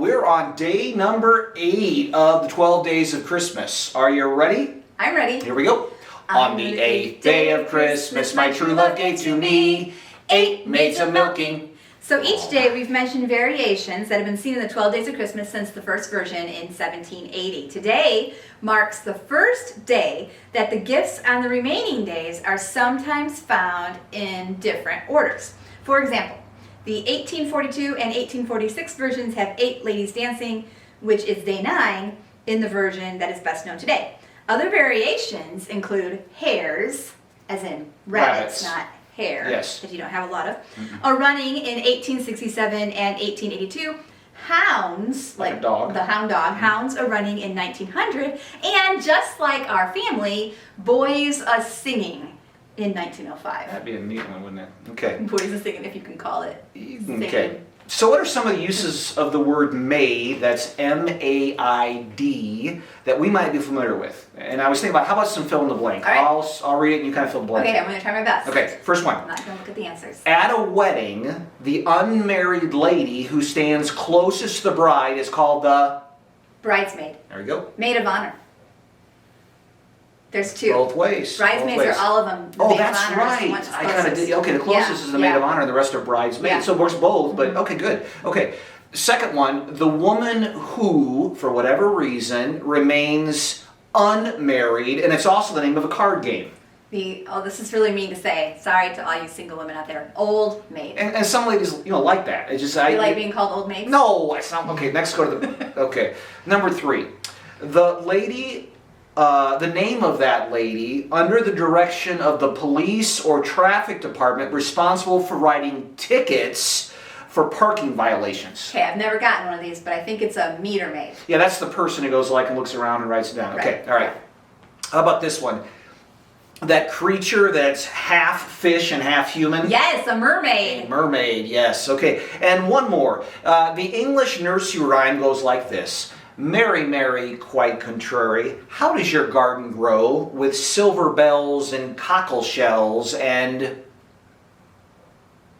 we're on day number 8 of the 12 days of Christmas. Are you ready? I'm ready. Here we go. On the 8th day of Christmas, my true love gave to me 8 maids a milking. So each day we've mentioned variations that have been seen in the 12 days of Christmas since the first version in 1780. Today marks the first day that the gifts on the remaining days are sometimes found in different orders. For example, the 1842 and 1846 versions have 8 ladies dancing, which is day 9 in the version that is best known today. Other variations include hares, as in rabbits. Not hair, yes, that you don't have a lot of, are running in 1867 and 1882. Hounds, like dog. the hound dog, hounds are running in 1900. And just like our family, boys are singing in 1905. That'd be a neat one, wouldn't it? Okay. Boys are singing, if you can call it singing. Okay. So what are some of the uses of the word maid, that's M-A-I-D, that we might be familiar with? And I was thinking about, how about some fill in the blank? All right. I'll read it and you kind of fill the blank. Okay, I'm going to try my best. Okay, first one. I'm not going to look at the answers. At a wedding, the unmarried lady who stands closest to the bride is called the... Bridesmaid. There you go. Maid of honor. There's 2. Both ways. Bridesmaids Both ways. are all of them. The Oh, maid that's of honor is the one right. that's I kind of closest. did. Okay, the closest is the maid of honor, and the rest are bridesmaids. Yeah. So it works both. But okay, good. Okay, second one: the woman who, for whatever reason, remains unmarried, and it's also the name of a card game. This is really mean to say. Sorry to all you single women out there. Old maid. And some ladies, like that. It's just You like being called old maids? No, it's not. Okay, next go to the. Okay, number 3, the lady. The name of that lady under the direction of the police or traffic department responsible for writing tickets for parking violations. Okay, I've never gotten one of these, but I think it's a meter maid. Yeah, that's the person who goes and looks around and writes it down. Okay, Right. all right. How about this one? That creature that's half fish and half human? Yes, a mermaid. A mermaid, yes. Okay, and one more. The English nursery rhyme goes like this. Mary, Mary, quite contrary, how does your garden grow with silver bells and cockle shells and...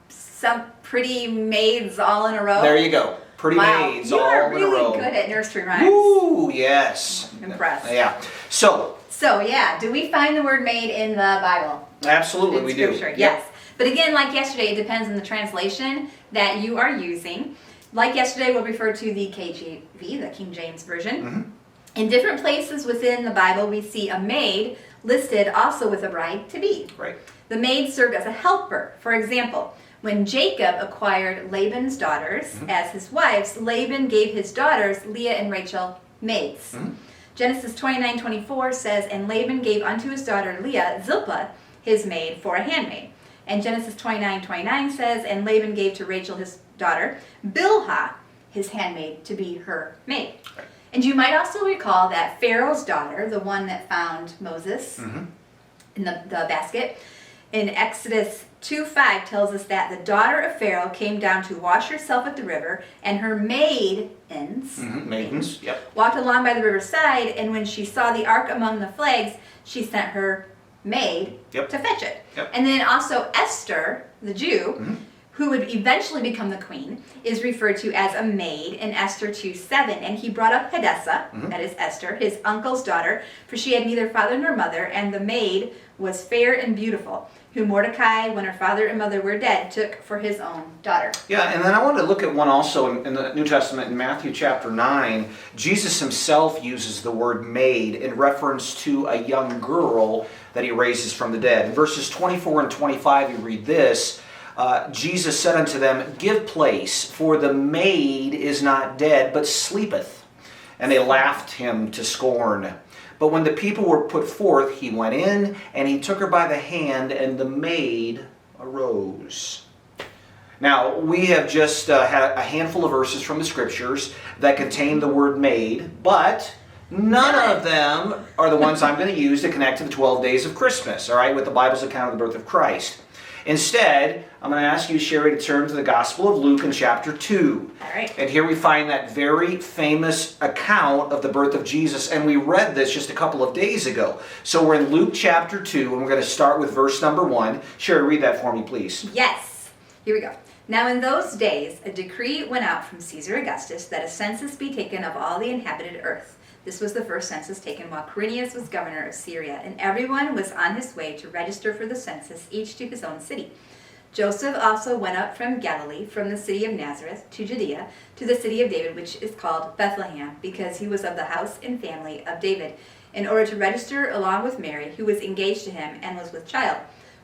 Some pretty maids all in a row. There you go. Pretty maids all in a row. You are really good at nursery rhymes. Ooh, yes. I'm impressed. Yeah. So yeah, do we find the word maid in the Bible? Absolutely, in we Scripture? do. Yes. But again, like yesterday, it depends on the translation that you are using. Like yesterday, we'll refer to the KJV, the King James Version. In different places within the Bible, we see a maid listed also with a bride-to-be. Right. The maid served as a helper. For example, when Jacob acquired Laban's daughters as his wives, Laban gave his daughters, Leah and Rachel, maids. Genesis 29:24 says, and Laban gave unto his daughter Leah Zilpah, his maid, for a handmaid. And Genesis 29:29 says, and Laban gave to Rachel his daughter Bilhah, his handmaid, to be her maid. Right. And you might also recall that Pharaoh's daughter, the one that found Moses in the basket, in Exodus 2:5 tells us that the daughter of Pharaoh came down to wash herself at the river, and her maidens, maidens, yep. walked along by the river's side, and when she saw the ark among the flags, she sent her maid to fetch it. Yep. And then also Esther, the Jew, who would eventually become the queen, is referred to as a maid in Esther 2:7. And he brought up Hadassah, that is Esther, his uncle's daughter, for she had neither father nor mother, and the maid was fair and beautiful, who Mordecai, when her father and mother were dead, took for his own daughter. Yeah, and then I wanted to look at one also in the New Testament, in Matthew chapter 9. Jesus himself uses the word maid in reference to a young girl that he raises from the dead. In verses 24 and 25, you read this. Jesus said unto them, give place, for the maid is not dead, but sleepeth. And they laughed him to scorn. But when the people were put forth, he went in, and he took her by the hand, and the maid arose. Now, we have just had a handful of verses from the Scriptures that contain the word maid, but none of them are the ones I'm going to use to connect to the 12 days of Christmas, all right, with the Bible's account of the birth of Christ. Instead, I'm going to ask you, Sherry, to turn to the Gospel of Luke in chapter 2. All right. And here we find that very famous account of the birth of Jesus, and we read this just a couple of days ago. So we're in Luke chapter 2, and we're going to start with verse number 1. Sherry, read that for me, please. Yes. Here we go. Now in those days, a decree went out from Caesar Augustus that a census be taken of all the inhabited earth. This was the first census taken while Quirinius was governor of Syria, and everyone was on his way to register for the census, each to his own city. Joseph also went up from Galilee, from the city of Nazareth to Judea, to the city of David, which is called Bethlehem, because he was of the house and family of David, in order to register along with Mary, who was engaged to him and was with child.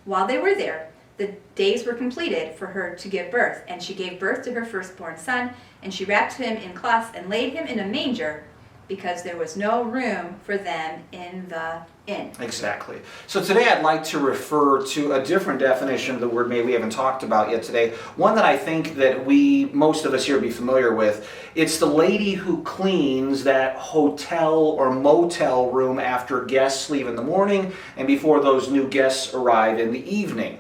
While they were there, the days were completed for her to give birth, and she gave birth to her firstborn son, and she wrapped him in cloths and laid him in a manger, because there was no room for them in the inn. Exactly. So today I'd like to refer to a different definition of the word maid we haven't talked about yet today. One that I think that most of us here, be familiar with. It's the lady who cleans that hotel or motel room after guests leave in the morning and before those new guests arrive in the evening.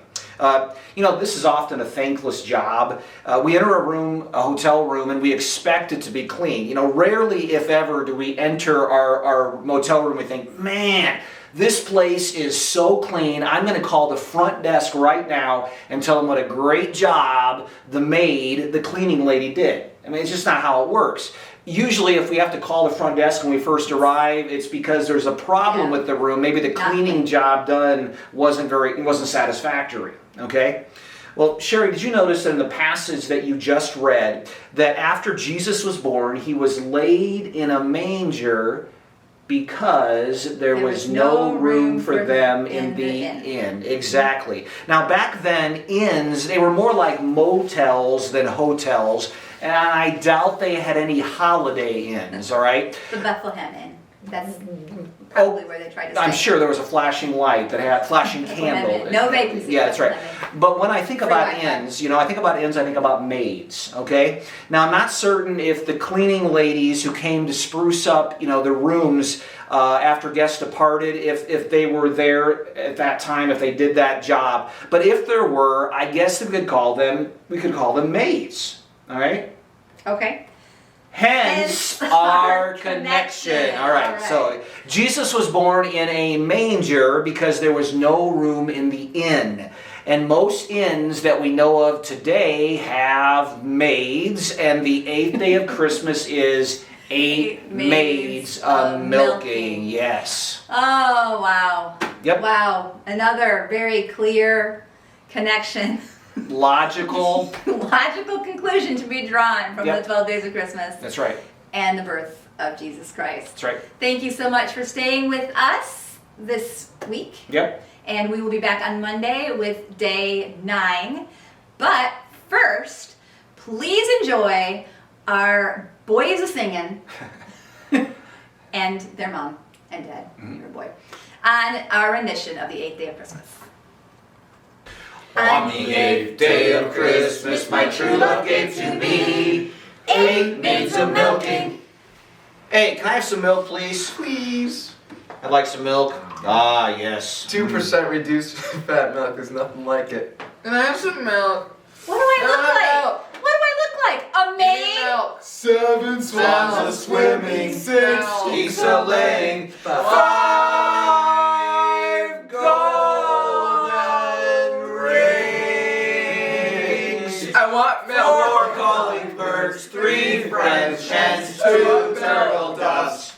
This is often a thankless job. We enter a hotel room, and we expect it to be clean. Rarely, if ever, do we enter our motel room and think, man, this place is so clean. I'm going to call the front desk right now and tell them what a great job the maid, the cleaning lady, did. I mean, it's just not how it works. Usually, if we have to call the front desk when we first arrive, it's because there's a problem with the room. Maybe the cleaning job done wasn't satisfactory. Okay? Well, Sherry, did you notice that in the passage that you just read, that after Jesus was born, he was laid in a manger because there was no room for them in the inn. Exactly. Now, back then, inns, they were more like motels than hotels, and I doubt they had any holiday inns, all right? The Bethlehem Inn. That's probably where they tried to stay. I'm sure there was a flashing light that had flashing candle. No vacancy. Yeah, that's right. But when I think about inns, I think about maids, okay? Now, I'm not certain if the cleaning ladies who came to spruce up, the rooms after guests departed, if they were there at that time, if they did that job. But if there were, I guess we could call them maids, all right? Okay. Hence our connection. All right, so Jesus was born in a manger because there was no room in the inn. And most inns that we know of today have maids, and the 8th day of Christmas is 8 maids milking. Yes. Oh, wow. Yep. Wow. Another very clear connection. Logical Conclusion to be drawn from the 12 days of Christmas. That's right. And the birth of Jesus Christ. That's right. Thank you so much for staying with us this week. Yep. And we will be back on Monday with day 9. But first, please enjoy our boys a singing and their mom and dad, your boy, on our rendition of the 8th day of Christmas. On the 8th day of Christmas, my true love gave to me 8 maids a milking. Hey, can I have some milk, please? Please. I'd like some milk. Ah, yes. 2% reduced fat milk is nothing like it. Can I have some milk? What do I look like? What do I look like? A maid? Milk. 7 swans a swimming, 6 geese a laying, 5 golden rings. I want milk. 4 calling birds, 3 French hens, 2 turtle doves.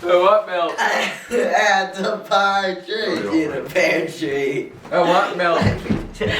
I want milk. At the partridge in a pear tree. I want milk.